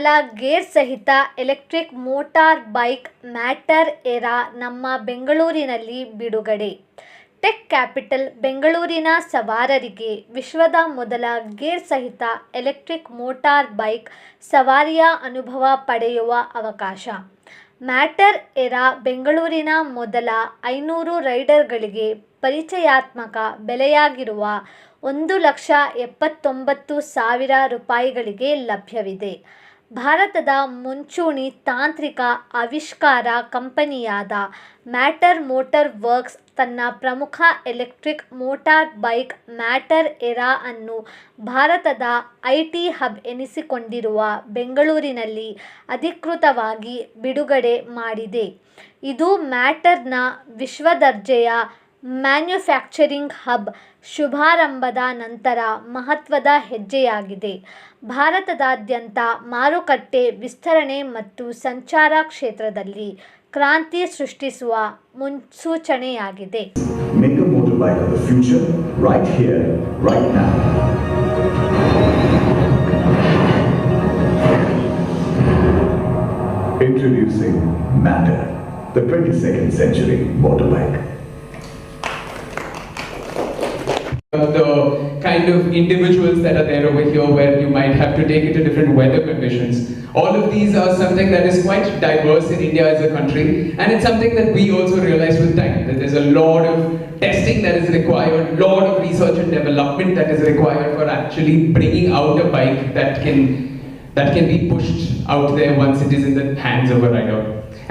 ಮೊದಲ ಗೇರ್ ಸಹಿತ electric motor bike matter era ನಮ್ಮ ಬೆಂಗಳೂರಿನಲ್ಲಿ ಬಿಡುಗಡೆ. ಟೆಕ್ ಕ್ಯಾಪಿಟಲ್ ಬೆಂಗಳೂರಿನ ಸವಾರರಿಗೆ ವಿಶ್ವದ ಮೊದಲ ಗೇರ್ ಸಹಿತ ಎಲೆಕ್ಟ್ರಿಕ್ ಮೋಟಾರ್ ಬೈಕ್ ಸವಾರಿಯ ಅನುಭವ ಪಡೆಯುವ ಅವಕಾಶ. ಮ್ಯಾಟರ್ ಎರಾ ಬೆಂಗಳೂರಿನ ಮೊದಲ 500 ರೈಡರ್ಗಳಿಗೆ ಪರಿಚಯಾತ್ಮಕ ಬೆಲೆಯಾಗಿರುವ ₹1,79,000 ಲಭ್ಯವಿದೆ. ಭಾರತದ ಮುಂಚೂಣಿ ತಾಂತ್ರಿಕ ಆವಿಷ್ಕಾರ ಕಂಪನಿಯಾದ ಮ್ಯಾಟರ್ ಮೋಟಾರ್ ವರ್ಕ್ಸ್ ತನ್ನ ಪ್ರಮುಖ electric motor bike matter era ಅನ್ನು ಭಾರತದ ಐಟಿ ಹಬ್ ಎನಿಸಿಕೊಂಡಿರುವ ಬೆಂಗಳೂರಿನಲ್ಲಿ ಅಧಿಕೃತವಾಗಿ ಬಿಡುಗಡೆ ಮಾಡಿದೆ. ಇದು ಮ್ಯಾಟರ್ನ ವಿಶ್ವದರ್ಜೆಯ ಮ್ಯಾನ್ಯುಫ್ಯಾಕ್ಚರಿಂಗ್ ಹಬ್ ಶುಭಾರಂಭದ ನಂತರ ಮಹತ್ವದ ಹೆಜ್ಜೆಯಾಗಿದೆ. ಭಾರತದಾದ್ಯಂತ ಮಾರುಕಟ್ಟೆ ವಿಸ್ತರಣೆ ಮತ್ತು ಸಂಚಾರ ಕ್ಷೇತ್ರದಲ್ಲಿ ಕ್ರಾಂತಿ ಸೃಷ್ಟಿಸುವ ಮುನ್ಸೂಚನೆಯಾಗಿದೆ. Make a motorbike of the future right here, right now. Introducing Matter, the 22nd century motorbike. The kind of individuals that are there over here where you might have to take it to different weather conditions. All of these are something that is quite diverse in India as a country, and it's something that we also realize with time, that there's a lot of testing that is required, lot of research and development that is required for actually bringing out a bike that can be pushed out there once it is in the hands of a rider.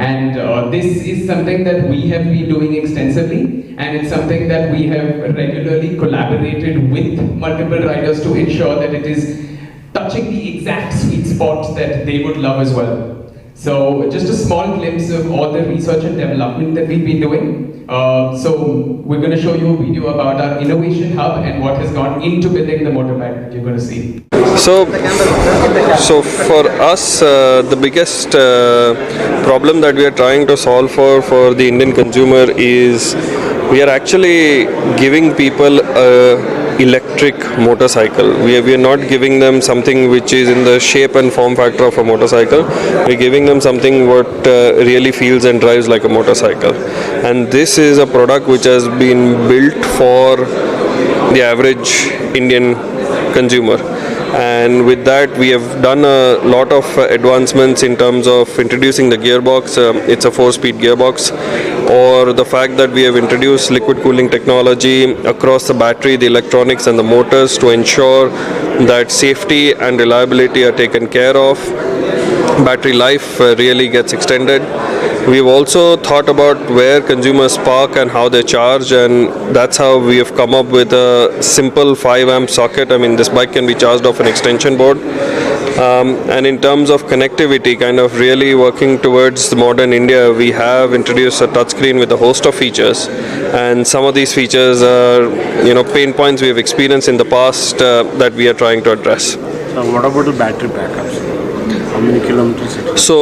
And this is something that we have been doing extensively, and it's something that we have regularly collaborated with multiple riders to ensure that it is touching the exact sweet spot that they would love as well. So just a small glimpse of all the research and development that we've been doing. So we're going to show you a video about our innovation hub and what has gone into building the motorbike that you're going to see. So for us, the biggest problem that we are trying to solve for the Indian consumer is we are actually giving people a electric motorcycle. We are not giving them something which is in the shape and form factor of a motorcycle. We're giving them something what really feels and drives like a motorcycle. And this is a product which has been built for the average Indian consumer. And with that we have done a lot of advancements in terms of introducing the gearbox. It's a 4-speed gearbox, or the fact that we have introduced liquid cooling technology across the battery, the electronics and the motors to ensure that safety and reliability are taken care of. Battery life really gets extended. We've also thought about where consumers park and how they charge, and that's how we have come up with a simple 5 amp socket. I mean, this bike can be charged off an extension board. And in terms of connectivity, kind of really working towards the modern India, we have introduced a touchscreen with a host of features, and some of these features are, pain points we have experienced in the past that we are trying to address. So what about the battery backups? How many kilometers? So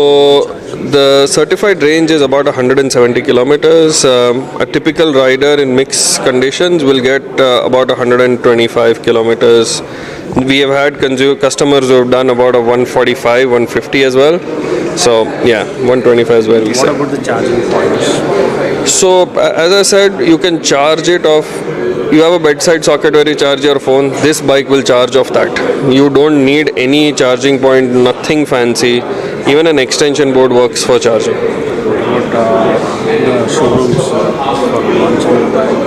the certified range is about 170 kilometers. A typical rider in mixed conditions will get about 125 kilometers. We have had customers who have done about a 145, 150 as well. So yeah, 125 is where we say. What about the charging points? So as I said, you can charge it off. You have a bedside socket where you charge your phone. This bike will charge off that. You don't need any charging point, nothing fancy. Even an extension board works for charging. What about the showrooms for launching the bike?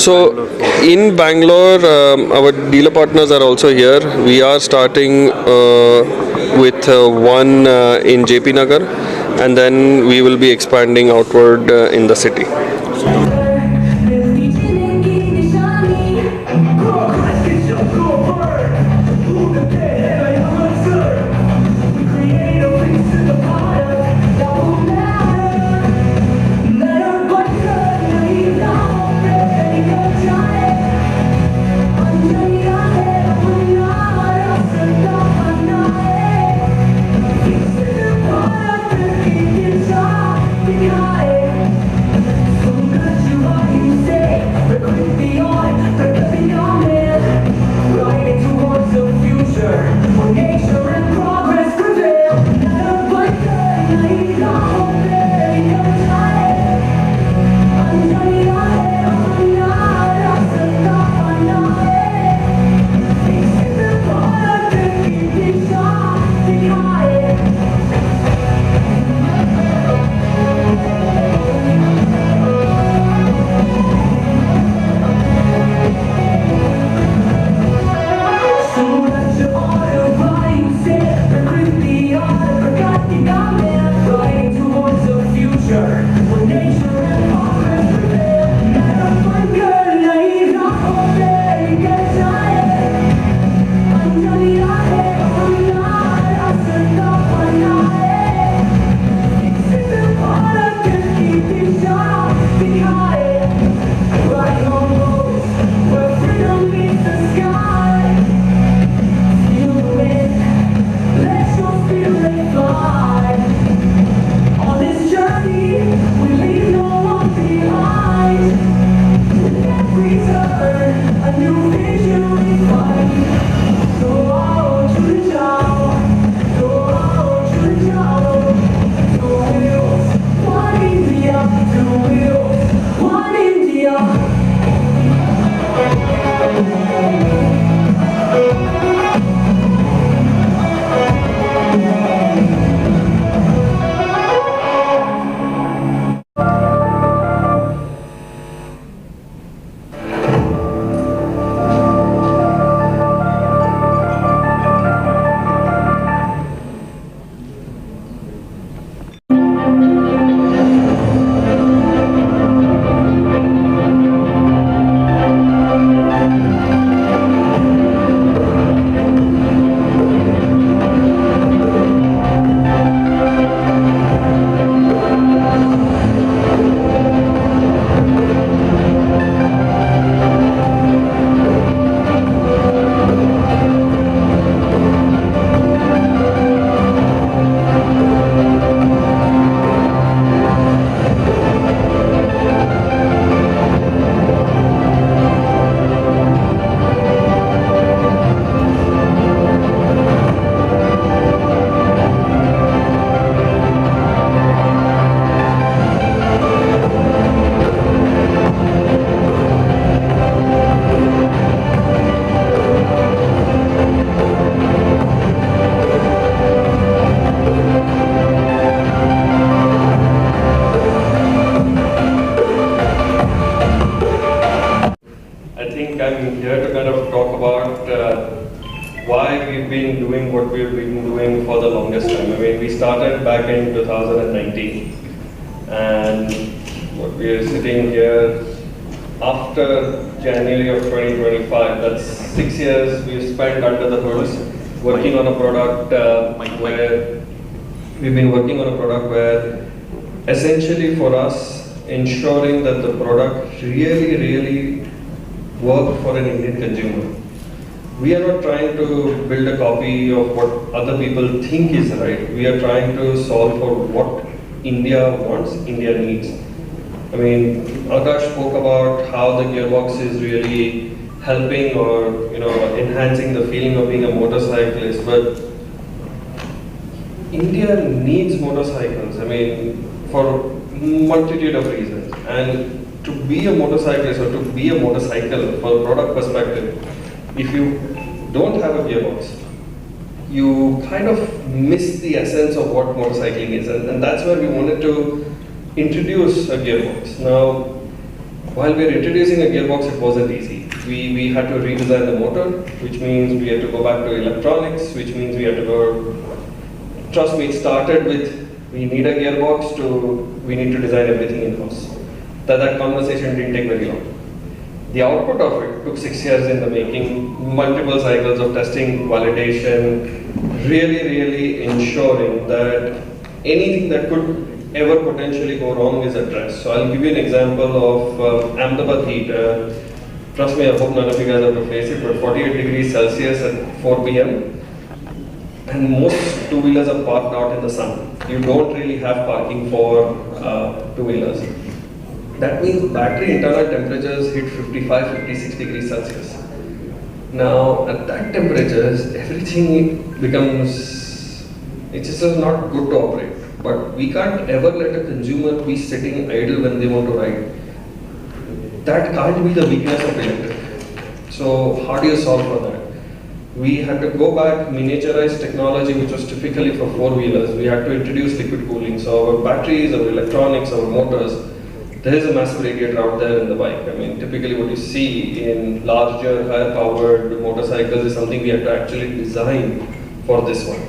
So in Bangalore, our dealer partners are also here. We are starting with one in JP Nagar, and then we will be expanding outward in the city. Good longest time. I mean, we started back in 2019, and we are sitting here after January of 2025. That's 6 years we've spent under the hoods working on a product where we've been working on a product where essentially for us ensuring that the product really worked for an Indian consumer. We are not trying to build a copy of what other people think is right. We are trying to solve for what India wants, India needs. I mean, Akash spoke about how the gearbox is really helping or enhancing the feeling of being a motorcyclist, but India needs motorcycles. I mean, for multitude of reasons. And to be a motorcyclist or to be a motorcycle, for a product perspective, if you don't have a gearbox, you kind of miss the essence of what motorcycling is, and that's where we wanted to introduce a gearbox. Now, while we were introducing a gearbox, it wasn't easy. We had to redesign the motor, which means we had to go back to electronics, which means we had to go, trust me, it started with we need a gearbox to we need to design everything in-house. That conversation didn't take very long. The output of it took 6 years in the making, multiple cycles of testing, validation, really ensuring that anything that could ever potentially go wrong is addressed. So I'll give you an example of Ahmedabad heat. Trust me, I hope none of you guys have to face it, but 48 degrees Celsius at 4 p.m. and most two-wheelers are parked out in the sun. You don't really have parking for two-wheelers. That means battery internal temperatures hit 55, 56 degrees Celsius. Now, at that temperatures, everything becomes, it's just not good to operate. But we can't ever let a consumer be sitting idle when they want to ride. That can't be the weakness of electric. So how do you solve for that? We had to go back, miniaturize technology which was typically for four-wheelers. We had to introduce liquid cooling. So our batteries, our electronics, our motors, there is a massive radiator out there in the bike. I mean, typically what you see in larger, higher powered motorcycles is something we had to actually design for this one.